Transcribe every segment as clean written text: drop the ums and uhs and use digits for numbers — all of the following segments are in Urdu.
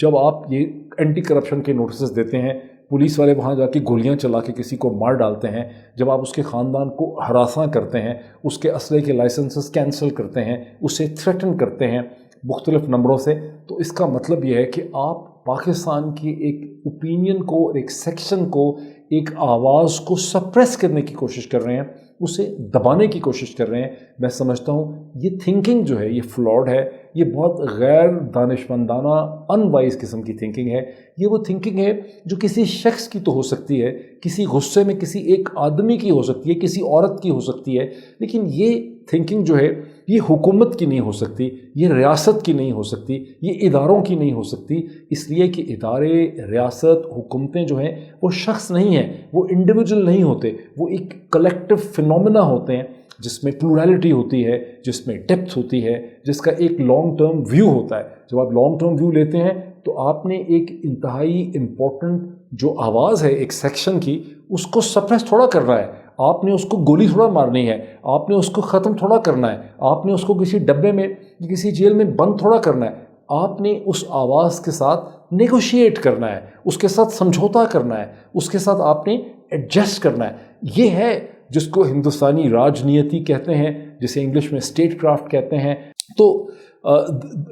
جب آپ یہ اینٹی کرپشن کے نوٹسز دیتے ہیں، پولیس والے وہاں جا کے گولیاں چلا کے کسی کو مار ڈالتے ہیں، جب آپ اس کے خاندان کو ہراساں کرتے ہیں، اس کے اسلحے کے لائسنسز کینسل کرتے ہیں، اسے تھریٹن کرتے ہیں مختلف نمبروں سے، تو اس کا مطلب یہ ہے کہ آپ پاکستان کی ایک اوپینین کو، ایک سیکشن کو، ایک آواز کو سپریس کرنے کی کوشش کر رہے ہیں، اسے دبانے کی کوشش کر رہے ہیں۔ میں سمجھتا ہوں یہ تھنکنگ جو ہے یہ فلاڈ ہے، یہ بہت غیر دانشمندانہ ان وائز قسم کی تھنکنگ ہے۔ یہ وہ تھنکنگ ہے جو کسی شخص کی تو ہو سکتی ہے، کسی غصے میں کسی ایک آدمی کی ہو سکتی ہے، کسی عورت کی ہو سکتی ہے، لیکن یہ تھنکنگ جو ہے یہ حکومت کی نہیں ہو سکتی، یہ ریاست کی نہیں ہو سکتی، یہ اداروں کی نہیں ہو سکتی، اس لیے کہ ادارے، ریاست، حکومتیں جو ہیں وہ شخص نہیں ہیں، وہ انڈیویجول نہیں ہوتے، وہ ایک کلیکٹیو فینومینا ہوتے ہیں جس میں پلورالٹی ہوتی ہے، جس میں ڈیپتھ ہوتی ہے، جس کا ایک لانگ ٹرم ویو ہوتا ہے۔ جب آپ لانگ ٹرم ویو لیتے ہیں تو آپ نے ایک انتہائی امپورٹنٹ جو آواز ہے ایک سیکشن کی، اس کو سپریس تھوڑا کرنا ہے، آپ نے اس کو گولی تھوڑا مارنی ہے، آپ نے اس کو ختم تھوڑا کرنا ہے، آپ نے اس کو کسی ڈبے میں کسی جیل میں بند تھوڑا کرنا ہے، آپ نے اس آواز کے ساتھ نیگوشیٹ کرنا ہے، اس کے ساتھ سمجھوتا کرنا ہے، اس کے ساتھ آپ نے ایڈجسٹ کرنا ہے۔ یہ ہے جس کو ہندوستانی راجنیتی کہتے ہیں، جسے انگلش میں اسٹیٹ کرافٹ کہتے ہیں۔ تو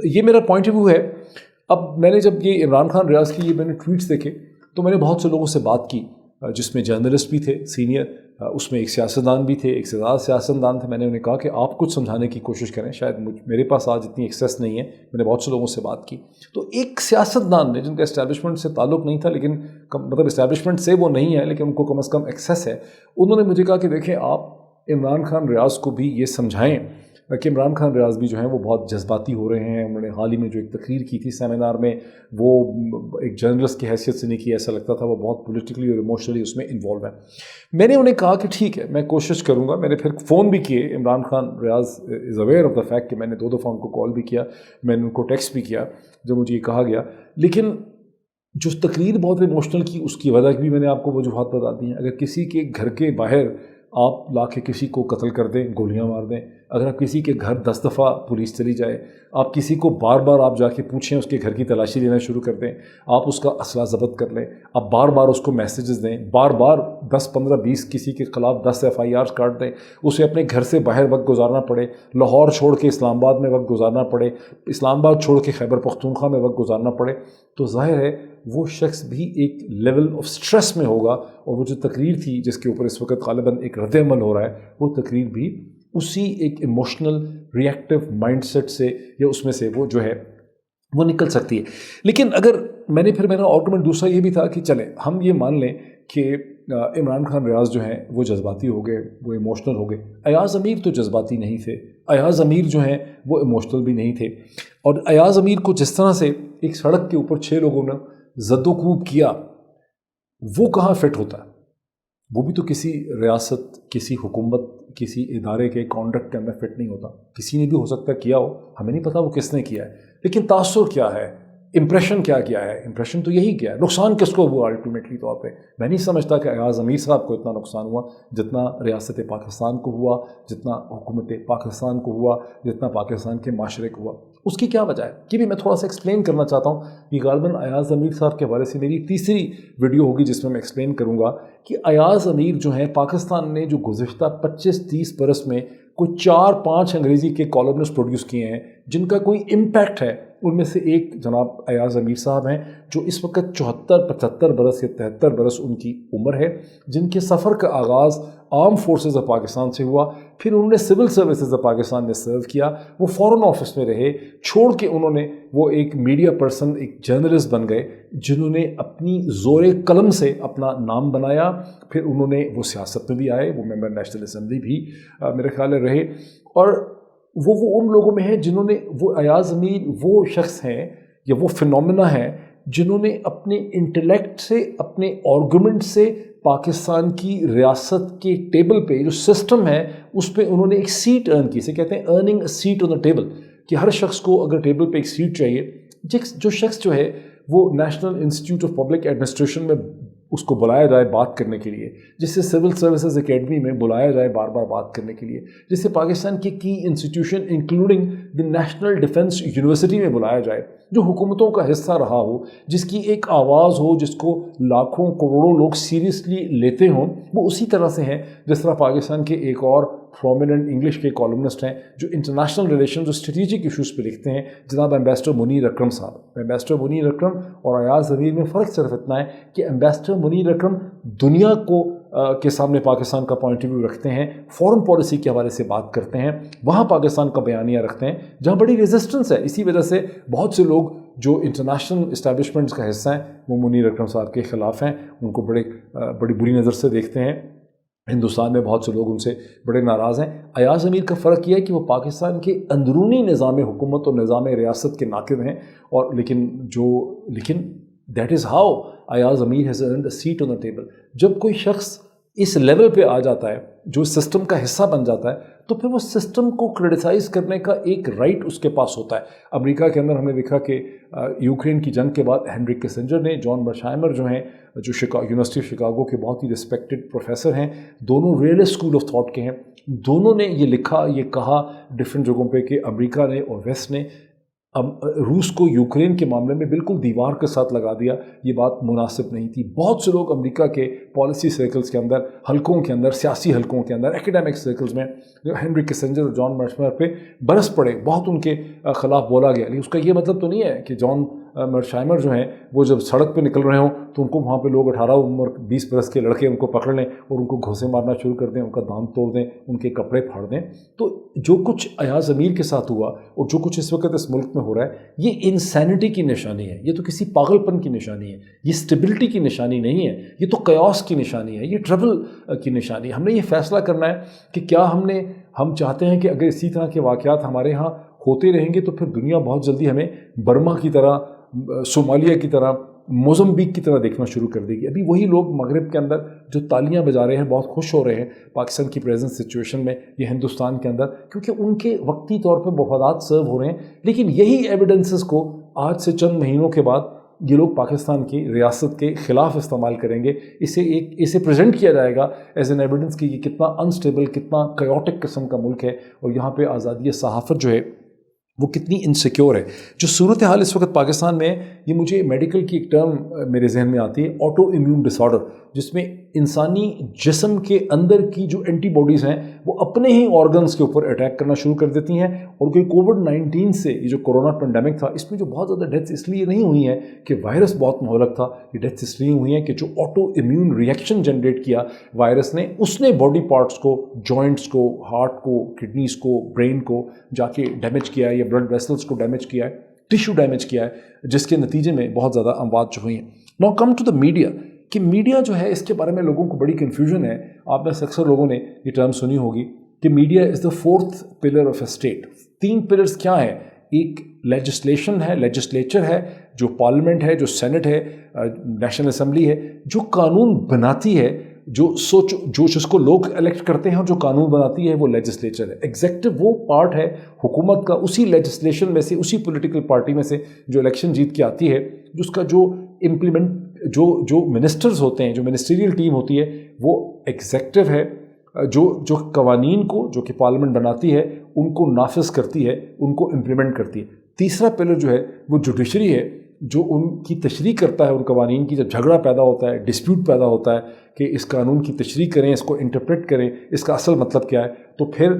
یہ میرا پوائنٹ آف ویو ہے۔ اب میں نے جب یہ عمران خان ریاض کی یہ میں نے ٹویٹس دیکھے تو میں نے بہت سے لوگوں سے بات کی، جس میں جرنلسٹ بھی تھے سینئر، اس میں ایک سیاستدان بھی تھے، ایک سزاد سیاستدان تھے۔ میں نے انہیں کہا کہ آپ کچھ سمجھانے کی کوشش کریں، شاید میرے پاس آج اتنی ایکسیس نہیں ہے۔ میں نے بہت سے لوگوں سے بات کی تو ایک سیاستدان نے، جن کا اسٹیبلشمنٹ سے تعلق نہیں تھا، لیکن مطلب اسٹیبلشمنٹ سے وہ نہیں ہے لیکن ان کو کم از کم ایکسیس ہے، انہوں نے مجھے کہا کہ دیکھیں آپ عمران خان ریاض کو بھی یہ سمجھائیں کہ عمران خان ریاض بھی جو ہیں وہ بہت جذباتی ہو رہے ہیں۔ انہوں نے حال ہی میں جو ایک تقریر کی تھی سیمینار میں، وہ ایک جرنلسٹ کی حیثیت سے نہیں کی، ایسا لگتا تھا وہ بہت پولیٹیکلی اور ایموشنلی اس میں انوالو ہے۔ میں نے انہیں کہا کہ ٹھیک ہے، میں کوشش کروں گا۔ میں نے پھر فون بھی کیے، Imran Khan Riaz is aware of the fact کہ میں نے 2 دفعہ ان کو کال بھی کیا، میں نے ان کو ٹیکسٹ بھی کیا جب مجھے یہ کہا گیا، لیکن جو تقریر بہت ایموشنل کی اس کی وجہ بھی میں نے آپ کو وجوہات بتا دی ہیں۔ اگر کسی کے گھر کے باہر آپ لا کے کسی کو قتل کر دیں، گولیاں مار دیں، اگر آپ کسی کے گھر 10 دفعہ پولیس چلی جائے، آپ کسی کو بار بار آپ جا کے پوچھیں، اس کے گھر کی تلاشی لینا شروع کر دیں، آپ اس کا اسلحہ ضبط کر لیں، آپ بار بار اس کو میسیجز دیں، بار بار 10 15 20 کسی کے خلاف 10 FIRs کاٹ دیں، اسے اپنے گھر سے باہر وقت گزارنا پڑے، لاہور چھوڑ کے اسلام آباد میں وقت گزارنا پڑے، اسلام آباد چھوڑ کے خیبر پختونخوا میں وقت گزارنا پڑے، تو ظاہر ہے وہ شخص بھی ایک لیول آف سٹریس میں ہوگا۔ اور وہ جو تقریر تھی جس کے اوپر اس وقت غالباً ایک رد عمل ہو رہا ہے، وہ تقریر بھی اسی ایک ایموشنل ریئیکٹیو مائنڈ سیٹ سے یا اس میں سے وہ جو ہے وہ نکل سکتی ہے۔ لیکن اگر میرا آرگومنٹ دوسرا یہ بھی تھا کہ چلیں ہم یہ مان لیں کہ عمران خان ریاض جو ہیں وہ جذباتی ہو گئے، وہ ایموشنل ہو گئے، ایاز امیر تو جذباتی نہیں تھے، ایاز امیر جو ہیں وہ ایموشنل بھی نہیں تھے، اور ایاز امیر کو جس طرح سے ایک سڑک کے اوپر 6 لوگوں نے زد و کوب کیا، وہ کہاں فٹ ہوتا ہے؟ وہ بھی تو کسی ریاست، کسی حکومت، کسی ادارے کے کانڈکٹ کے اندر فٹ نہیں ہوتا۔ کسی نے بھی ہو سکتا ہے کیا ہو، ہمیں نہیں پتا وہ کس نے کیا ہے، لیکن تاثر کیا ہے، امپریشن کیا ہے؟ امپریشن تو یہی کیا ہے، نقصان کس کو ہوا الٹیمیٹلی طور پہ؟ میں نہیں سمجھتا کہ ایاز امیر صاحب کو اتنا نقصان ہوا جتنا ریاست پاکستان کو ہوا، جتنا حکومت پاکستان کو ہوا، جتنا پاکستان کے معاشرے کو ہوا۔ اس کی کیا وجہ ہے یہ بھی میں تھوڑا سا ایکسپلین کرنا چاہتا ہوں۔ یہ غالباً ایاز امیر صاحب کے حوالے سے میری تیسری ویڈیو ہوگی جس میں ایکسپلین کروں گا کہ ایاز امیر جو ہیں، پاکستان نے جو گزشتہ 25-30 برس میں کوئی 4-5 انگریزی کے کالمنسٹ پروڈیوس کیے ہیں جن کا کوئی امپیکٹ ہے، ان میں سے ایک جناب ایاز امیر صاحب ہیں، جو اس وقت 74-75 برس یا 73 برس ان کی عمر ہے، جن کے سفر کا آغاز آرم فورسز آف پاکستان سے ہوا، پھر انہوں نے سول سروسز آف پاکستان میں سرو کیا، وہ فورن آفس میں رہے، چھوڑ کے انہوں نے وہ ایک میڈیا پرسن، ایک جرنلسٹ بن گئے، جنہوں نے اپنی زور قلم سے اپنا نام بنایا، پھر انہوں نے وہ سیاست میں بھی آئے، وہ ممبر نیشنل اسمبلی بھی میرے خیال میں رہے، اور وہ ان لوگوں میں ہیں جنہوں نے، وہ ایاز امیر وہ شخص ہیں یا وہ فینومینا ہیں جنہوں نے اپنے انٹلیکٹ سے، اپنے آرگومنٹ سے پاکستان کی ریاست کے ٹیبل پہ جو سسٹم ہے اس پہ انہوں نے ایک سیٹ ارن کی، اسے کہتے ہیں earning a seat on the table, کہ ہر شخص کو اگر ٹیبل پہ ایک سیٹ چاہیے، جو شخص جو ہے وہ national institute of public administration میں اس کو بلایا جائے بات کرنے کے لیے، جس سے سول سروسز اکیڈمی میں بلایا جائے بار بار بات کرنے کے لیے، جس سے پاکستان کی کی institution including the national defence university میں بلایا جائے، جو حکومتوں کا حصہ رہا ہو, جس کی ایک آواز ہو, جس کو لاکھوں کروڑوں لوگ سیریسلی لیتے ہوں, وہ اسی طرح سے ہیں جس طرح پاکستان کے ایک اور پرومیننٹ انگلش کے کالمنسٹ ہیں جو انٹرنیشنل ریلیشنز اور اسٹریٹجک ایشوز پہ لکھتے ہیں, جناب ایمبیسڈر منیر اکرم صاحب. ایمبیسڈر منیر اکرم اور ایاز امیر میں فرق صرف اتنا ہے کہ ایمبیسڈر منیر اکرم دنیا کو کے سامنے پاکستان کا پوائنٹ آف ویو رکھتے ہیں, فورن پالیسی کے حوالے سے بات کرتے ہیں, وہاں پاکستان کا بیانیہ رکھتے ہیں جہاں بڑی ریزسٹنس ہے. اسی وجہ سے بہت سے لوگ جو انٹرنیشنل اسٹیبلشمنٹس کا حصہ ہیں وہ منیر اکرم صاحب کے خلاف ہیں, ان کو بڑی بری نظر سے دیکھتے ہیں. ہندوستان میں بہت سے لوگ ان سے بڑے ناراض ہیں. ایاز امیر کا فرق یہ ہے کہ وہ پاکستان کے اندرونی نظام حکومت اور نظام ریاست کے ناقد ہیں, اور لیکن that is how Ayaz Amir has earned a seat on the table. جب کوئی شخص اس لیول پہ آ جاتا ہے, جو سسٹم کا حصہ بن جاتا ہے, تو پھر وہ سسٹم کو کرٹیسائز کرنے کا ایک رائٹ اس کے پاس ہوتا ہے. امریکہ کے اندر ہم نے دیکھا کہ یوکرین کی جنگ کے بعد ہینری کسنجر نے, جان مرشائمر جو ہیں جو یونیورسٹی آف شکاگو کے بہت ہی رسپیکٹڈ پروفیسر ہیں, دونوں ریئلسٹ اسکول آف تھاٹ کے ہیں, دونوں نے یہ لکھا, یہ کہا ڈفرینٹ جگہوں پہ کہ امریکہ نے اور ویسٹ نے روس کو یوکرین کے معاملے میں بالکل دیوار کے ساتھ لگا دیا. یہ بات مناسب نہیں تھی. بہت سے لوگ امریکہ کے پالیسی سرکلز کے اندر, حلقوں کے اندر, سیاسی حلقوں کے اندر, ایکیڈیمک سرکلز میں ہینری کسنجر اور جان مرشائمر پہ برس پڑے, بہت ان کے خلاف بولا گیا. لیکن اس کا یہ مطلب تو نہیں ہے کہ جان مرشائمر جو ہیں وہ جب سڑک پہ نکل رہے ہوں تو ان کو وہاں پہ لوگ 18 عمر 20 برس کے لڑکے ان کو پکڑ لیں اور ان کو گھوسے مارنا شروع کر دیں, ان کا دانت توڑ دیں, ان کے کپڑے پھاڑ دیں. تو جو کچھ ایاز امیر کے ساتھ ہوا اور جو کچھ اس وقت اس ملک میں ہو رہا ہے, یہ انسینٹی کی نشانی ہے, یہ تو کسی پاگل پن کی نشانی ہے, یہ اسٹیبلٹی کی نشانی نہیں ہے, یہ تو قیاس کی نشانی ہے, یہ ٹربل کی نشانی ہے. ہم نے یہ فیصلہ کرنا ہے کہ کیا ہم چاہتے ہیں کہ اگر اسی طرح کے واقعات ہمارے ہاں ہوتے رہیں گے تو پھر دنیا بہت جلدی ہمیں برما کی طرح, صومالیہ کی طرح, موزمبیق کی طرح دیکھنا شروع کر دے گی. ابھی وہی لوگ مغرب کے اندر جو تالیاں بجا رہے ہیں, بہت خوش ہو رہے ہیں پاکستان کی پریزنٹ سچویشن میں, یہ ہندوستان کے اندر, کیونکہ ان کے وقتی طور پہ مفادات سرو ہو رہے ہیں. لیکن یہی ایویڈنسز کو آج سے چند مہینوں کے بعد یہ لوگ پاکستان کی ریاست کے خلاف استعمال کریں گے. اسے پریزنٹ کیا جائے گا ایز این ایویڈنس کہ یہ کتنا انسٹیبل, کتنا کیوٹک قسم کا ملک ہے, اور یہاں پہ آزادی صحافت جو ہے وہ کتنی انسیکیور ہے. جو صورتحال اس وقت پاکستان میں ہے, یہ مجھے میڈیکل کی ایک ٹرم میرے ذہن میں آتی ہے, آٹو امیون ڈس آرڈر, جس میں انسانی جسم کے اندر کی جو اینٹی باڈیز ہیں وہ اپنے ہی آرگنز کے اوپر اٹیک کرنا شروع کر دیتی ہیں. اور کوئی کووڈ-19 سے, یہ جو کرونا پینڈیمک تھا, اس میں جو بہت زیادہ ڈیتھس اس لیے نہیں ہوئی ہیں کہ وائرس بہت مہلک تھا, یہ ڈیتھس اس لیے ہوئی ہیں کہ جو آٹو امیون ریئیکشن جنریٹ کیا وائرس نے, اس نے باڈی پارٹس کو, جوائنٹس کو, ہارٹ کو, کڈنیز کو, برین کو جا کے ڈیمیج کیا ہے, یا بلڈ ویسلز کو ڈیمیج کیا ہے, ٹیشو ڈیمیج کیا ہے, جس کے نتیجے میں بہت زیادہ اموات جو ہوئی ہیں. Now come to the media, کہ میڈیا جو ہے اس کے بارے میں لوگوں کو بڑی کنفیوژن ہے. آپ میں سے اکثر لوگوں نے یہ ٹرم سنی ہوگی کہ media is the fourth pillar of a state. 3 pillars کیا ہیں؟ ایک لیجسلیشن ہے, لیجسلیچر ہے, جو پارلیمنٹ ہے, جو سینٹ ہے, نیشنل اسمبلی ہے, جو قانون بناتی ہے, جو جس کو لوگ الیکٹ کرتے ہیں اور جو قانون بناتی ہے وہ لیجسلیچر ہے. ایگزیکٹو وہ پارٹ ہے حکومت کا, اسی لیجسلیشن میں سے, اسی پولیٹیکل پارٹی میں سے جو الیکشن جیت کے آتی ہے, جس کا جو امپلیمنٹ جو منسٹرز ہوتے ہیں, جو منسٹریل ٹیم ہوتی ہے, وہ ایگزیکٹو ہے, جو قوانین کو جو کہ پارلیمنٹ بناتی ہے ان کو نافذ کرتی ہے, ان کو امپلیمنٹ کرتی ہے. تیسرا پلر جو ہے وہ جوڈیشری ہے, جو ان کی تشریح کرتا ہے ان قوانین کی. جب جھگڑا پیدا ہوتا ہے, ڈسپیوٹ پیدا ہوتا ہے کہ اس قانون کی تشریح کریں, اس کو انٹرپریٹ کریں, اس کا اصل مطلب کیا ہے, تو پھر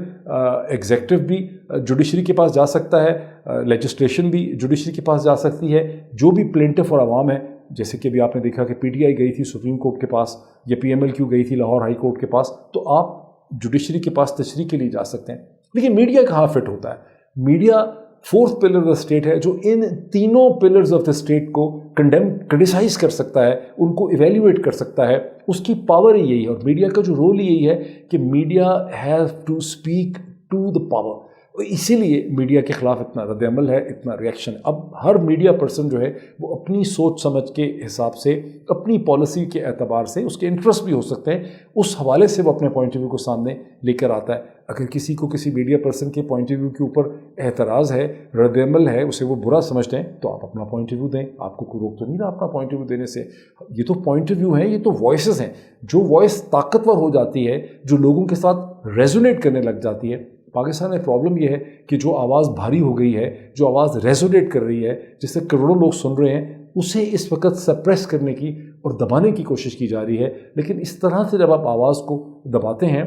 ایگزیکٹو بھی جوڈیشری کے پاس جا سکتا ہے, لیجسلیشن بھی جوڈیشری کے پاس جا سکتی ہے. جو بھی پلینٹف اور عوام ہے, جیسے کہ ابھی آپ نے دیکھا کہ پی ٹی آئی گئی تھی سپریم کورٹ کے پاس, یا پی ایم ایل کیو گئی تھی لاہور ہائی کورٹ کے پاس, تو آپ جوڈیشری کے پاس تشریح کے لیے جا سکتے ہیں. لیکن میڈیا کہاں فٹ ہوتا ہے؟ Media 4th pillar of the state ہے, جو ان تینوں پلرز آف دا اسٹیٹ کو کرٹیسائز کر سکتا ہے, ان کو ایویلیویٹ کر سکتا ہے. اس کی پاور ہی یہی ہے, اور میڈیا کا جو رول یہی ہے کہ media has to speak to the power. اسی لیے میڈیا کے خلاف اتنا رد عمل ہے, اتنا ریئیکشن ہے. اب ہر میڈیا پرسن جو ہے وہ اپنی سوچ سمجھ کے حساب سے, اپنی پالیسی کے اعتبار سے, اس کے انٹرسٹ بھی ہو سکتے ہیں, اس حوالے سے وہ اپنے پوائنٹ آف ویو کو سامنے لے کر آتا ہے. اگر کسی کو کسی میڈیا پرسن کے پوائنٹ آف ویو کے اوپر اعتراض ہے, رد عمل ہے, اسے وہ برا سمجھتے ہیں, تو آپ اپنا پوائنٹ آف ویو دیں, آپ کو کوئی روک تو نہیں رہا اپنا پوائنٹ آف ویو دینے سے. یہ تو پوائنٹ آف ویو ہیں, یہ تو وائسز ہیں. جو وائس طاقتور ہو جاتی ہے, جو لوگوں کے ساتھ ریزونیٹ کرنے لگ جاتی ہے, پاکستان میں پرابلم یہ ہے کہ جو آواز بھاری ہو گئی ہے، جو آواز ریزونیٹ کر رہی ہے، جسے کروڑوں لوگ سن رہے ہیں، اسے اس وقت سپریس کرنے کی اور دبانے کی کوشش کی جا رہی ہے. لیکن اس طرح سے جب آپ آواز کو دباتے ہیں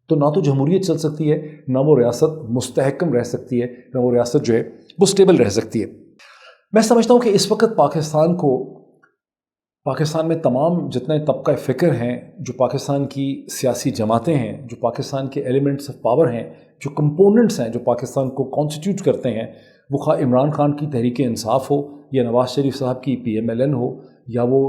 تو نہ تو جمہوریت چل سکتی ہے، نہ وہ ریاست مستحکم رہ سکتی ہے، نہ وہ ریاست جو ہے وہ سٹیبل رہ سکتی ہے. میں سمجھتا ہوں کہ اس وقت پاکستان میں تمام جتنے طبقہ فکر ہیں، جو پاکستان کی سیاسی جماعتیں ہیں، جو پاکستان کے ایلیمنٹس آف پاور ہیں، جو کمپوننٹس ہیں جو پاکستان کو کانسٹیٹیوٹ کرتے ہیں، وہ خواہ عمران خان کی تحریک انصاف ہو، یا نواز شریف صاحب کی PMLN ہو، یا وہ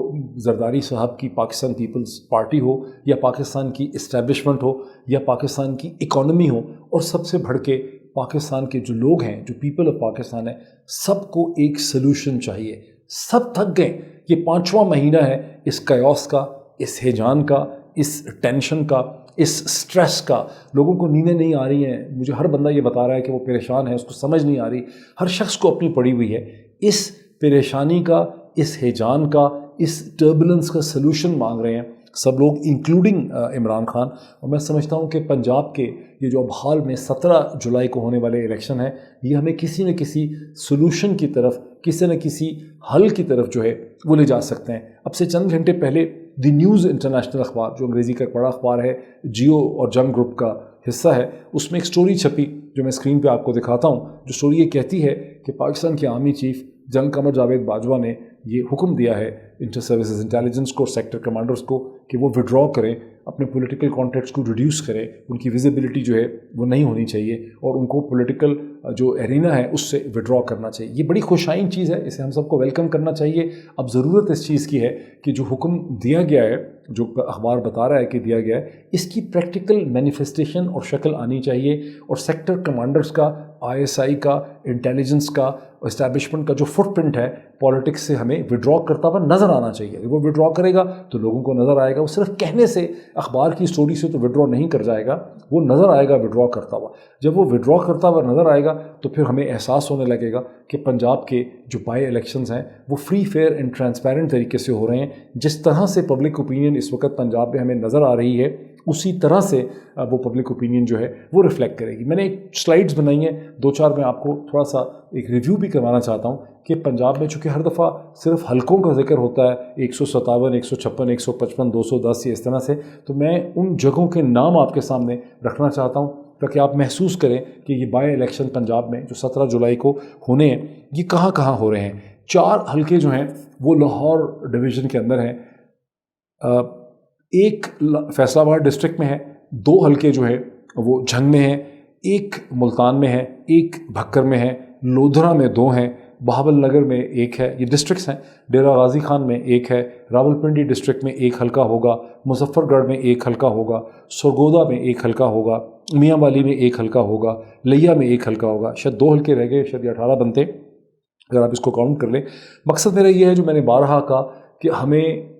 زرداری صاحب کی پاکستان پیپلز پارٹی ہو، یا پاکستان کی اسٹیبلشمنٹ ہو، یا پاکستان کی اکانومی ہو، اور سب سے بڑھ کے پاکستان کے جو لوگ ہیں، جو پیپل آف پاکستان ہے، سب کو ایک سلوشن چاہیے. سب تھک گئے. یہ 5واں مہینہ ہے اس کیوس کا، اس ہیجان کا، اس ٹینشن کا، اس سٹریس کا. لوگوں کو نیندیں نہیں آ رہی ہیں. مجھے ہر بندہ یہ بتا رہا ہے کہ وہ پریشان ہے، اس کو سمجھ نہیں آ رہی. ہر شخص کو اپنی پڑی ہوئی ہے. اس پریشانی کا، اس ہیجان کا، اس ٹربولنس کا سلوشن مانگ رہے ہیں سب لوگ، انکلوڈنگ عمران خان. اور میں سمجھتا ہوں کہ پنجاب کے یہ جو اب حال میں 17 جولائی کو ہونے والے الیکشن ہیں، یہ ہمیں کسی نہ کسی سلوشن کی طرف، کسی نہ کسی حل کی طرف جو ہے وہ لے جا سکتے ہیں. اب سے چند گھنٹے پہلے دی نیوز انٹرنیشنل اخبار، جو انگریزی کا ایک بڑا اخبار ہے، جیو اور جنگ گروپ کا حصہ ہے، اس میں ایک سٹوری چھپی جو میں اسکرین پہ آپ کو دکھاتا ہوں. جو سٹوری یہ کہتی ہے کہ پاکستان کے army chief general Qamar Javed Bajwa نے یہ حکم دیا ہے انٹر سروسز انٹیلیجنس کو، سیکٹر کمانڈرز کو، کہ وہ وڈرا کریں، اپنے پولیٹیکل کانٹیکٹس کو ریڈیوس کریں. ان کی ویزیبلٹی جو ہے وہ نہیں ہونی چاہیے، اور ان کو پولیٹیکل جو ایرینا ہے اس سے وڈرا کرنا چاہیے. یہ بڑی خوشائن چیز ہے، اسے ہم سب کو ویلکم کرنا چاہیے. اب ضرورت اس چیز کی ہے کہ جو حکم دیا گیا ہے، جو اخبار بتا رہا ہے کہ دیا گیا ہے، اس کی پریکٹیکل مینیفیسٹیشن اور شکل آنی چاہیے. اور سیکٹر کمانڈرز کا، ISI کا، انٹیلیجنس کا، اسٹیبلشمنٹ کا جو فٹ پرنٹ ہے پالیٹکس سے ہمیں وڈرا کرتا ہوا نظر آنا چاہیے. وہ وڈرا کرے گا تو لوگوں کو نظر آئے گا. وہ صرف کہنے سے، اخبار کی سٹوری سے تو وڈرا نہیں کر جائے گا، وہ نظر آئے گا وڈرا کرتا ہوا. جب وہ وڈرا کرتا ہوا نظر آئے گا تو پھر ہمیں احساس ہونے لگے گا کہ پنجاب کے جو بائی الیکشنز ہیں وہ فری، فیئر اینڈ ٹرانسپیرنٹ طریقے سے ہو رہے ہیں. جس طرح سے پبلک اوپینین اس وقت پنجاب میں ہمیں نظر آ رہی ہے، اسی طرح سے وہ پبلک اوپینین جو ہے وہ ریفلیکٹ کرے گی. میں نے ایک سلائیڈز بنائی ہیں 2-4، میں آپ کو تھوڑا سا ایک ریویو بھی کروانا چاہتا ہوں کہ پنجاب میں چونکہ ہر دفعہ صرف حلقوں کا ذکر ہوتا ہے، 157، 156، 155، 210، اس طرح سے، تو میں ان جگہوں کے نام آپ کے سامنے رکھنا چاہتا ہوں تاکہ آپ محسوس کریں کہ یہ بائی الیکشن پنجاب میں جو 17 جولائی کو ہونے ہیں، یہ کہاں کہاں ہو رہے ہیں. 4 حلقے جو ہیں وہ لاہور ڈویژن کے اندر ہیں. ایک فیصل آباد ڈسٹرکٹ میں ہے، 2 حلقے جو ہے وہ جھنگ میں ہیں، ایک ملتان میں ہے، ایک بھکر میں ہے، لودھرا میں 2 ہیں، بہاول نگر میں 1 ہے. یہ ڈسٹرکٹس ہیں. ڈیرہ غازی خان میں 1 ہے، راولپنڈی ڈسٹرکٹ میں 1 حلقہ ہوگا، مظفر گڑھ میں 1 حلقہ ہوگا، سرگودا میں 1 حلقہ ہوگا، میاں والی میں 1 حلقہ ہوگا، لیا میں 1 حلقہ ہوگا. شاید 2 حلقے رہ گئے، شاید 18 بنتے اگر آپ اس کو کاؤنٹ کر لیں. مقصد میرا یہ ہے، جو میں نے بارہا کہا، کہ ہمیں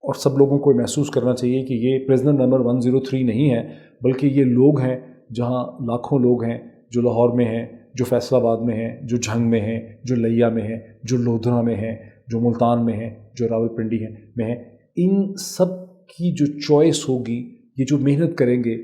اور سب لوگوں کو محسوس کرنا چاہیے کہ یہ پریزنر نمبر 103 نہیں ہے، بلکہ یہ لوگ ہیں جہاں لاکھوں لوگ ہیں جو لاہور میں ہیں، جو فیصل آباد میں ہیں، جو جھنگ میں ہیں، جو لیا میں ہیں، جو لودھرا میں ہیں، جو ملتان میں ہیں، جو راولپنڈی میں ہیں. ان سب کی جو چوائس ہوگی، یہ جو محنت کریں گے،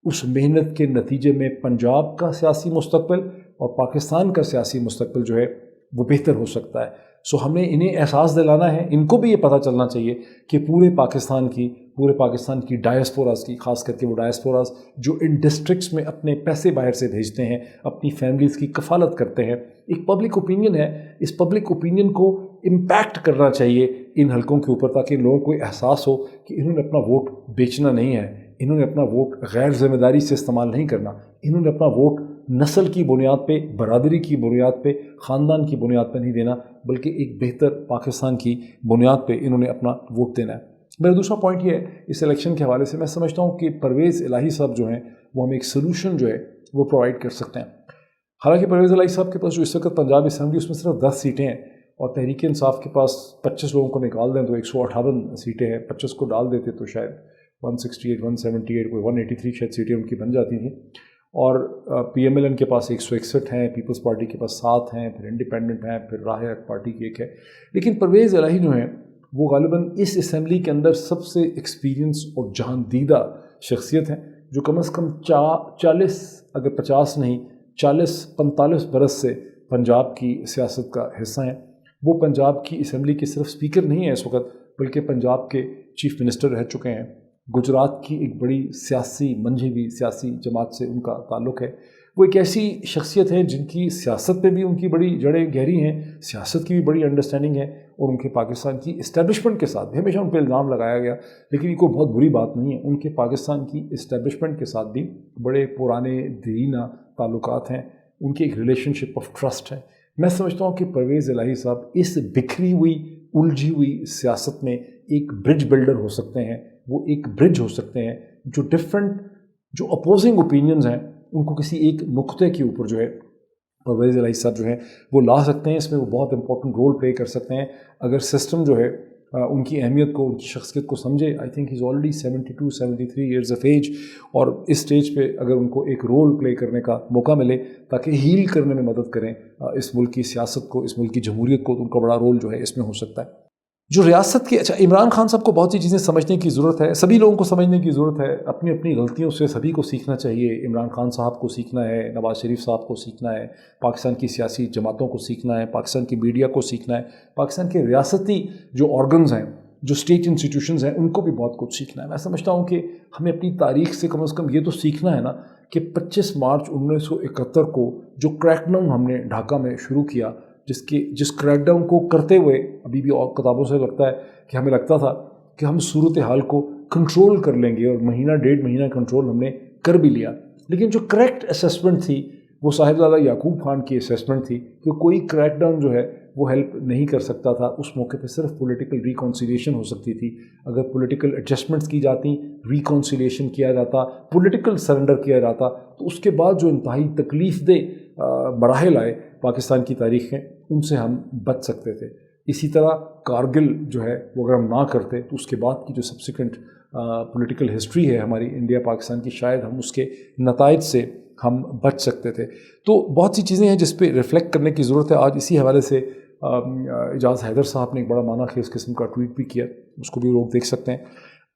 اس محنت کے نتیجے میں پنجاب کا سیاسی مستقبل اور پاکستان کا سیاسی مستقبل جو ہے وہ بہتر ہو سکتا ہے. ہم نے انہیں احساس دلانا ہے، ان کو بھی یہ پتہ چلنا چاہیے کہ پورے پاکستان کی ڈائسپوراز کی، خاص کر کے وہ ڈائسپوراز جو ان ڈسٹرکٹس میں اپنے پیسے باہر سے بھیجتے ہیں، اپنی فیملیز کی کفالت کرتے ہیں، ایک پبلک اوپینین ہے. اس پبلک اوپینین کو امپیکٹ کرنا چاہیے ان حلقوں کے اوپر، تاکہ لوگوں کو احساس ہو کہ انہوں نے اپنا ووٹ بیچنا نہیں ہے، انہوں نے اپنا ووٹ غیر ذمہ داری سے استعمال نہیں کرنا، انہوں نے اپنا ووٹ نسل کی بنیاد پہ، برادری کی بنیاد پہ، خاندان کی بنیاد پہ نہیں دینا، بلکہ ایک بہتر پاکستان کی بنیاد پہ انہوں نے اپنا ووٹ دینا ہے. میرا دوسرا پوائنٹ یہ ہے اس الیکشن کے حوالے سے، میں سمجھتا ہوں کہ پرویز الہی صاحب جو ہیں وہ ہمیں ایک سلوشن جو ہے وہ پرووائڈ کر سکتے ہیں. حالانکہ پرویز الہی صاحب کے پاس جو اس وقت پنجاب اسمبلی، اس میں صرف 10 سیٹیں ہیں، اور تحریک انصاف کے پاس 25 لوگوں کو نکال دیں تو 158 سیٹیں ہیں. 25 کو ڈال دیتے تو شاید 168، 178، کوئی 183 شاید سیٹیں ان کی بن جاتی تھیں. اور PMLN کے پاس 161 ہیں، پیپلز پارٹی کے پاس 7 ہیں، پھر انڈیپینڈنٹ ہیں، پھر راہ حق پارٹی کی 1 ہے. لیکن پرویز الہی جو ہیں وہ غالباً اس اسمبلی کے اندر سب سے ایکسپیرینس اور جہاں دیدہ شخصیت ہیں. جو کم از کم 40 اگر 50 نہیں 40-45 برس سے پنجاب کی سیاست کا حصہ ہیں. وہ پنجاب کی اسمبلی کے صرف اسپیکر نہیں ہیں اس وقت بلکہ پنجاب کے چیف منسٹر رہ چکے ہیں. گجرات کی ایک بڑی سیاسی منجھی ہوئی سیاسی جماعت سے ان کا تعلق ہے. وہ ایک ایسی شخصیت ہیں جن کی سیاست پہ بھی ان کی بڑی جڑیں گہری ہیں, سیاست کی بھی بڑی انڈرسٹینڈنگ ہے, اور ان کے پاکستان کی اسٹیبلشمنٹ کے ساتھ بھی ہمیشہ ان پہ الزام لگایا گیا, لیکن یہ کوئی بہت بری بات نہیں ہے. ان کے پاکستان کی اسٹیبلشمنٹ کے ساتھ بھی بڑے پرانے دیرینہ تعلقات ہیں, ان کی ایک ریلیشن شپ آف ٹرسٹ ہے. میں سمجھتا ہوں کہ پرویز الہی صاحب اس بکھری ہوئی الجھی ہوئی سیاست میں ایک برج بلڈر ہو سکتے ہیں. وہ ایک برج ہو سکتے ہیں جو اپوزنگ اوپینینز ہیں ان کو کسی ایک نقطے کے اوپر جو ہے پرویز الہی صاحب جو ہیں وہ لا سکتے ہیں. اس میں وہ بہت امپورٹنٹ رول پلے کر سکتے ہیں اگر سسٹم جو ہے ان کی اہمیت کو, ان کی شخصیت کو سمجھے. I think he is already 72-73 years of age, اور اس سٹیج پہ اگر ان کو ایک رول پلے کرنے کا موقع ملے تاکہ ہیل کرنے میں مدد کریں اس ملک کی سیاست کو, اس ملک کی جمہوریت کو, تو ان کا بڑا رول جو ہے اس میں ہو سکتا ہے. جو ریاست کے عمران خان صاحب کو بہت سی چیزیں سمجھنے کی ضرورت ہے, سبھی لوگوں کو سمجھنے کی ضرورت ہے. اپنی اپنی غلطیوں سے سبھی کو سیکھنا چاہیے. عمران خان صاحب کو سیکھنا ہے, نواز شریف صاحب کو سیکھنا ہے, پاکستان کی سیاسی جماعتوں کو سیکھنا ہے, پاکستان کی میڈیا کو سیکھنا ہے, پاکستان کے ریاستی جو آرگنز ہیں, جو اسٹیٹ انسٹیٹیوشنز ہیں, ان کو بھی بہت کچھ سیکھنا ہے. میں سمجھتا ہوں کہ ہمیں اپنی تاریخ سے کم از کم یہ تو سیکھنا ہے نا کہ 25 مارچ 1971 کو جو کریک ڈاؤن ہم نے ڈھاکہ میں شروع کیا, جس کریک ڈاؤن کو کرتے ہوئے ابھی بھی اور کتابوں سے لگتا ہے کہ ہمیں لگتا تھا کہ ہم صورتحال کو کنٹرول کر لیں گے, اور مہینہ 1.5 مہینہ کنٹرول ہم نے کر بھی لیا. لیکن جو کریکٹ اسیسمنٹ تھی وہ صاحبزادہ یعقوب خان کی اسیسمنٹ تھی کہ کوئی کریک ڈاؤن جو ہے وہ ہیلپ نہیں کر سکتا تھا. اس موقع پہ صرف پولیٹیکل ریکانسیلیشن ہو سکتی تھی. اگر پولیٹیکل ایڈجسٹمنٹس کی جاتی, ریکانسیلیشن کیا جاتا, پولیٹیکل سرنڈر کیا جاتا, تو اس کے بعد جو انتہائی تکلیف دہ مراحل آئے پاکستان کی تاریخ میں, ان سے ہم بچ سکتے تھے. اسی طرح کارگل جو ہے وہ اگر ہم نہ کرتے تو اس کے بعد کی جو سبسیکوینٹ پولیٹیکل ہسٹری ہے ہماری انڈیا پاکستان کی, شاید ہم اس کے نتائج سے ہم بچ سکتے تھے. تو بہت سی چیزیں ہیں جس پہ ریفلیکٹ کرنے کی ضرورت ہے. آج اسی حوالے سے اعجاز حیدر صاحب نے ایک بڑا معنی خیز قسم کا ٹویٹ بھی کیا, اس کو بھی لوگ دیکھ سکتے ہیں.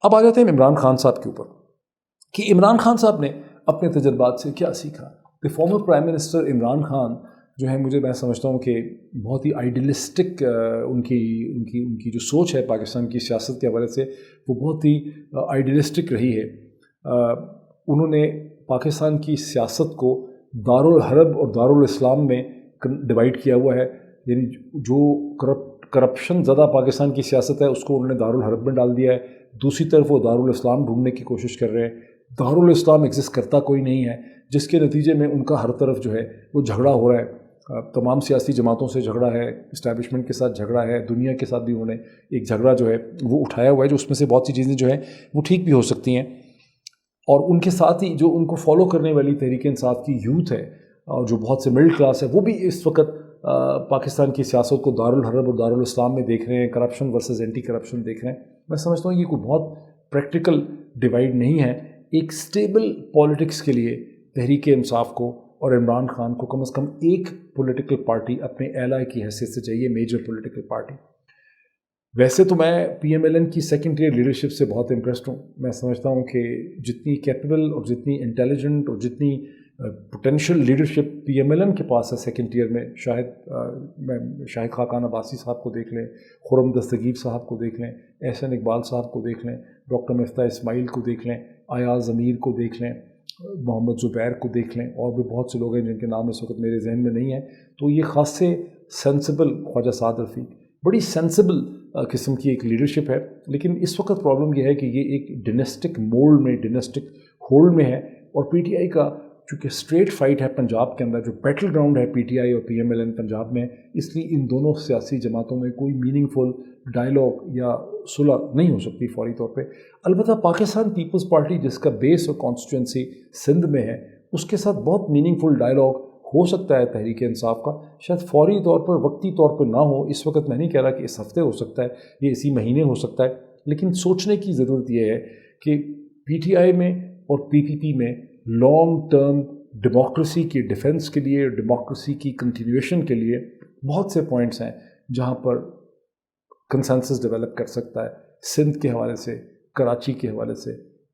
اب آ جاتے ہیں عمران خان صاحب کے اوپر کہ عمران خان صاحب نے اپنے تجربات سے کیا سیکھا. Former prime minister Imran Khan جو ہے, میں سمجھتا ہوں کہ بہت ہی آئیڈیلسٹک ان کی جو سوچ ہے پاکستان کی سیاست کے حوالے سے, وہ بہت ہی آئیڈیلسٹک رہی ہے. انہوں نے پاکستان کی سیاست کو دارالحرب اور دارالاسلام میں ڈیوائیڈ کیا ہوا ہے. یعنی جو کرپشن زدہ پاکستان کی سیاست ہے اس کو انہوں نے دارالحرب میں ڈال دیا ہے. دوسری طرف وہ دارالاسلام ڈھونڈنے کی کوشش کر رہے ہیں. دارالاسلام ایگزسٹ کرتا کوئی نہیں ہے, جس کے نتیجے میں ان کا ہر طرف جو ہے وہ جھگڑا ہو رہا ہے. تمام سیاسی جماعتوں سے جھگڑا ہے, اسٹیبلشمنٹ کے ساتھ جھگڑا ہے, دنیا کے ساتھ بھی انہوں نے ایک جھگڑا جو ہے وہ اٹھایا ہوا ہے, جو اس میں سے بہت سی چیزیں جو ہیں وہ ٹھیک بھی ہو سکتی ہیں. اور ان کے ساتھ ہی جو ان کو فالو کرنے والی تحریک انصاف کی یوتھ ہے, اور جو بہت سے مڈل کلاس ہے, وہ بھی اس وقت پاکستان کی سیاست کو دارالحرب اور دارالاسلام میں دیکھ رہے ہیں, کرپشن ورسز اینٹی کرپشن دیکھ رہے ہیں. میں سمجھتا ہوں یہ کوئی بہت پریکٹیکل ڈیوائیڈ نہیں ہے. ایک سٹیبل پولیٹکس کے لیے تحریک انصاف کو اور عمران خان کو کم از کم ایک پولیٹیکل پارٹی اپنے ایلائی کی حیثیت سے چاہیے, میجر پولیٹیکل پارٹی. ویسے تو میں پی ایم ایل این کی سیکنڈ ٹیئر لیڈرشپ سے بہت امپریسڈ ہوں. میں سمجھتا ہوں کہ جتنی کیپیبل اور جتنی انٹیلیجنٹ اور جتنی potential leadership P M L N کے پاس ہے سیکنڈ ٹیئر میں, میں شاہد خاقان عباسی صاحب کو دیکھ لیں, خرم دستگیر صاحب کو دیکھ لیں, احسن اقبال صاحب کو دیکھ لیں, ڈاکٹر مفتاح اسماعیل کو دیکھ لیں, ایاز ضمیر کو دیکھ لیں, محمد زبیر کو دیکھ لیں, اور بھی بہت سے لوگ ہیں جن کے نام اس وقت میرے ذہن میں نہیں ہیں. تو یہ خاصے سینسیبل, خواجہ سعد رفیق, بڑی سینسیبل قسم کی ایک لیڈرشپ ہے. لیکن اس وقت پرابلم یہ ہے کہ یہ ایک ڈینسٹک مولڈ میں, ڈینسٹک ہولڈ میں ہے, اور پی ٹی آئی کا چونکہ اسٹریٹ فائٹ ہے پنجاب کے اندر, جو بیٹل گراؤنڈ ہے پی ٹی آئی اور P M L N Punjab میں, اس لیے ان دونوں سیاسی جماعتوں میں کوئی میننگ فل ڈائلاگ یا صلح نہیں ہو سکتی فوری طور پہ. البتہ پاکستان پیپلز پارٹی جس کا بیس اور کانسٹیٹوئنسی سندھ میں ہے, اس کے ساتھ بہت میننگ فل ڈائلاگ ہو سکتا ہے تحریک انصاف کا. شاید فوری طور پر, وقتی طور پر نہ ہو اس وقت. میں نہیں کہہ رہا کہ اس ہفتے ہو سکتا ہے, یہ اسی مہینے ہو سکتا ہے, لیکن سوچنے کی ضرورت یہ ہے کہ پی ٹی آئی میں اور پی پی پی میں لانگ ٹرم ڈیموکریسی کی ڈیفنس کے لیے, ڈیموکریسی کی کنٹینیویشن کے لیے بہت سے پوائنٹس ہیں جہاں پر کنسنسس ڈیولپ کر سکتا ہے. سندھ کے حوالے سے, کراچی کے حوالے سے,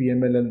PMLN